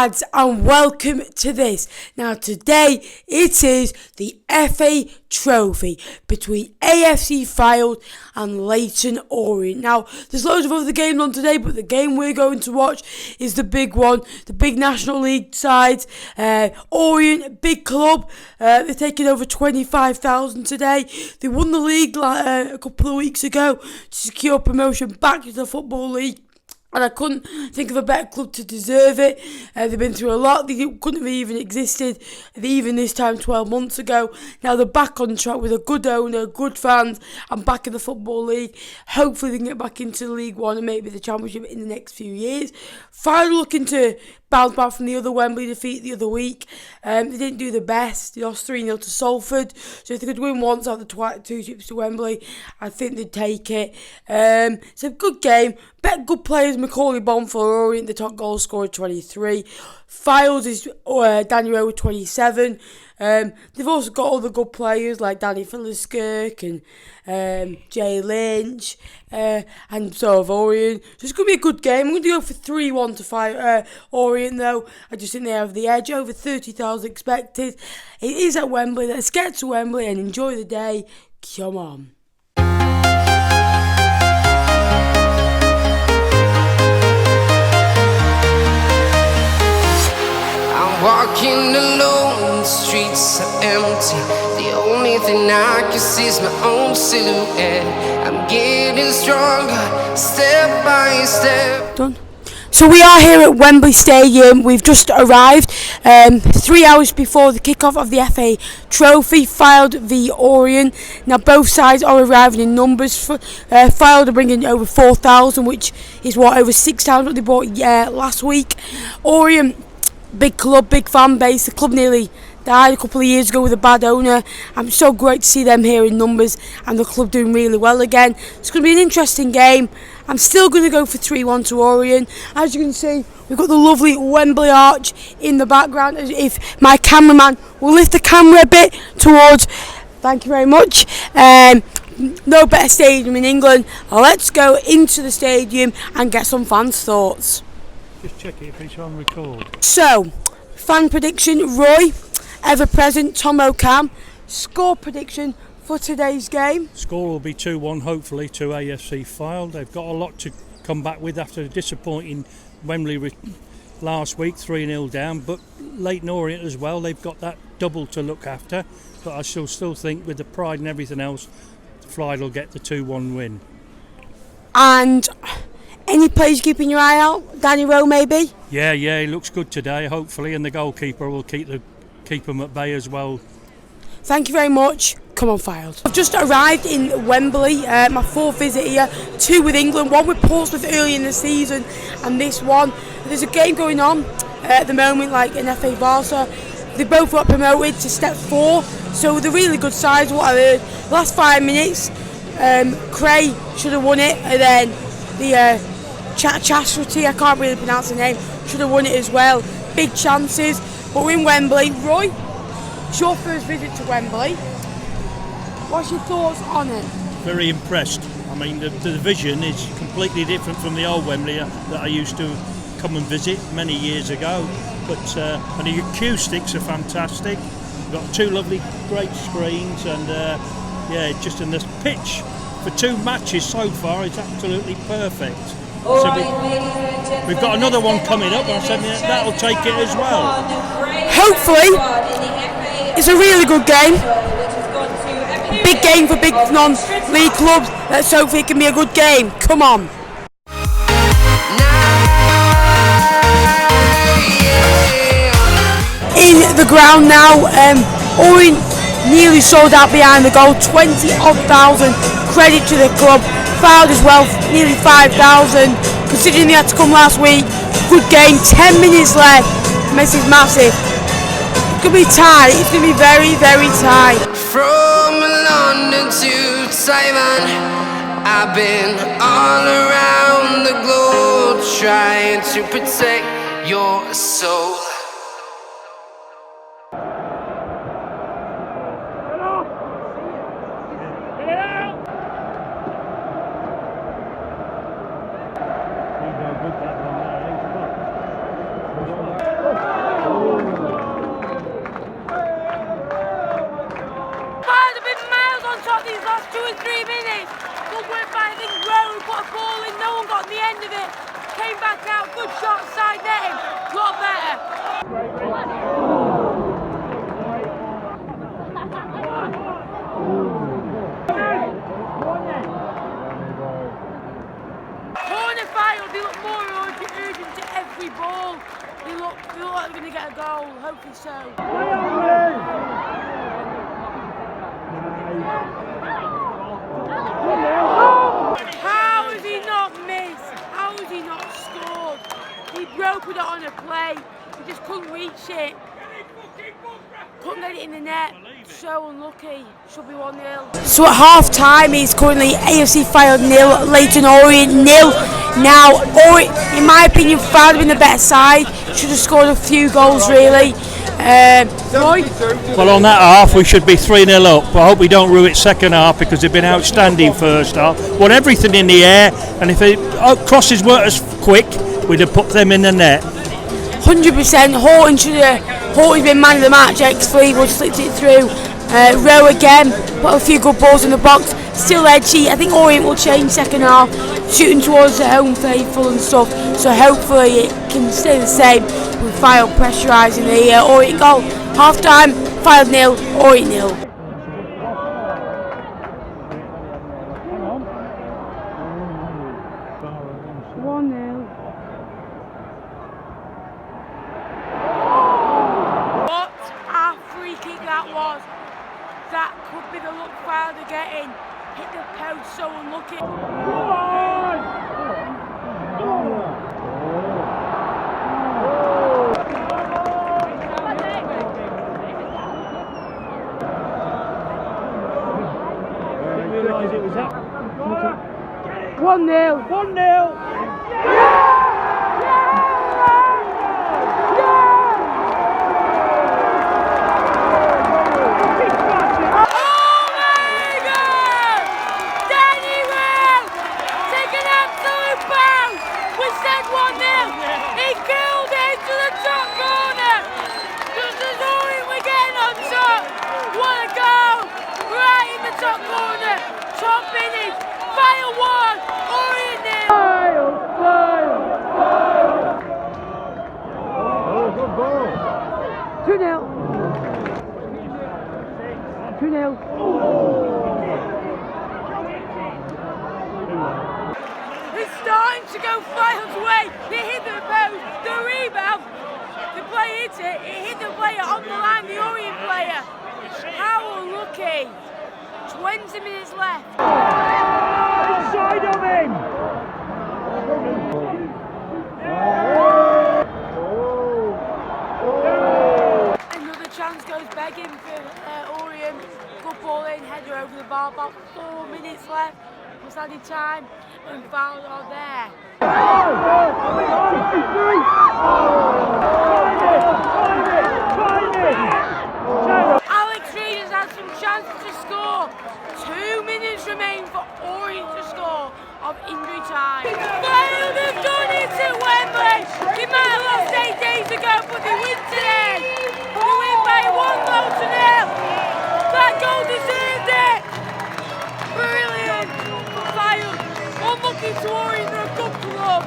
lads, and welcome to this. Now today it is the FA Trophy between Afc Fylde and Leyton Orient. Now there's loads of other games on today, but the game we're going to watch is the big one, the big National League side. Orient, big club, they're taking over 25,000 today. They won the league a couple of weeks ago to secure promotion back to the Football League. And I couldn't think of a better club to deserve it. They've been through a lot. They couldn't have even existed even this time 12 months ago. Now they're back on track with a good owner, good fans, and back in the Football League. Hopefully they can get back into League One and maybe the Championship in the next few years. Finally looking to bounce back from the other Wembely defeat the other week. They didn't do the best. They lost 3-0 to Salford. So if they could win once out of the 2 trips to Wembley, I think they'd take it. It's a good game. Bet good players. Macaulay Bonne for Orient, the top goal scorer, 23. Fylde is Danny Rowe with 27. They've also got other good players like Danny Philliskirk and Jay Lynch, and so have Orient. So it's going to be a good game. I'm going to go for 3-1 to Orient though. I just think they have the edge. Over 30,000 expected. It is at Wembley. Let's get to Wembley and enjoy the day. Come on. Walking alone, the streets are empty. The only thing I can see is my own silhouette. I'm getting stronger, step by step. Done. So we are here at Wembley Stadium. We've just arrived 3 hours before the kickoff of the FA Trophy, Fylde v Orient. Now both sides are arriving in numbers. Fylde are bringing over 4,000, which is over 6 times what they bought last week. Orient, big club, big fan base. The club nearly died a couple of years ago with a bad owner. I'm so great to see them here in numbers and the club doing really well again. It's going to be an interesting game. I'm still going to go for 3-1 to Orient. As you can see, we've got the lovely Wembley arch in the background. As if my cameraman will lift the camera a bit towards. Thank you very much. No better stadium in England. Let's go into the stadium and get some fans' thoughts. Just check it if it's on record. So, fan prediction, Roy, ever present, Tom O'Cam. Score prediction for today's game. Score will be 2-1, hopefully, to Afc Fylde. They've got a lot to come back with after a disappointing Wembley last week, 3-0 down. But Leyton Orient as well, they've got that double to look after. But I still think with the pride and everything else, Fylde will get the 2-1 win. And any players keeping your eye out? Danny Rowe maybe? Yeah, he looks good today, hopefully, and the goalkeeper will keep them at bay as well. Thank you very much. Come on, Fylde. I've just arrived in Wembley, my fourth visit here, 2 with England, 1 with Portsmouth early in the season, and this one. There's a game going on at the moment, like in FA Barca. They both got promoted to step 4, so they're really good sides. What I heard, the last 5 minutes, Cray should have won it, and then the Chastity, I can't really pronounce the name, should have won it as well. Big chances, but we're in Wembley. Roy, it's your first visit to Wembley. What's your thoughts on it? Very impressed. I mean, the vision is completely different from the old Wembley that I used to come and visit many years ago. But and the acoustics are fantastic. We've got 2 lovely, great screens, and just in this pitch for 2 matches so far, it's absolutely perfect. So we've got another one coming up, and I said that'll take it as well. Hopefully, it's a really good game. Big game for big non-league clubs. Let's hope it can be a good game. Come on. In the ground now, Orient nearly sold out behind the goal, 20,000. Credit to the club. Fylde as well, nearly 5,000. Considering they had to come last week. Good game, 10 minutes left. This is massive. It's going to be tight. It's going to be very, very tight. From London to Taiwan, I've been all around the globe trying to protect your soul. came back out, good shot, side netting, lot better. Corner Fylde, they look more urgent to every ball. They look like they're going to get a goal, hopefully so. How has he not missed? How has he not scored? He broke with it on a play. He just couldn't reach it. Couldn't get it in the net. So unlucky. Should be 1-0. So at half time, it's currently Afc Fylde 0, Leyton Orient 0. Now, Orient, in my opinion, Fylde have been the better side. Should have scored a few goals, really. Roy? Well, on that half, we should be 3-0 up. But I hope we don't ruin it second half because they've been outstanding first half. Won everything in the air, and if it crosses weren't as quick, we'd have put them in the net. 100%. Horton's been man of the match. Fleetwood slipped it through. Rowe again, put a few good balls in the box. Still edgy. I think Orient will change second half, shooting towards their home faithful and stuff. So hopefully it can stay the same with Fylde pressurising the Orient goal. Half time, Fylde 0, Orient 0. That could be the look Fylde are getting. Hit the post, so unlucky. It was that. 1-0. 1-0. Top corner, top finish, Fylde 1, Orient 0. Oh, good ball. 2-0. 2-0. It's starting to go Fylde's way. They hit the post, the rebound. The player hit it hit the player on the line, the Orient player. How unlucky. 20 minutes left. Inside of him! Another chance goes begging for Orient. Good ball in, header over the bar. About 4 minutes left. What's added time? And Fylde are there. Chances to score. 2 minutes remain for Orient to score of injury time. Fylde have done it at Wembely. They might have lost 8 days ago, but they win today. They win by 1-0. That goal deserved it. Brilliant. Fylde. Unlucky to Orient, they're a good club.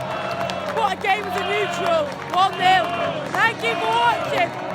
What a game as a neutral. 1-0. Thank you for watching.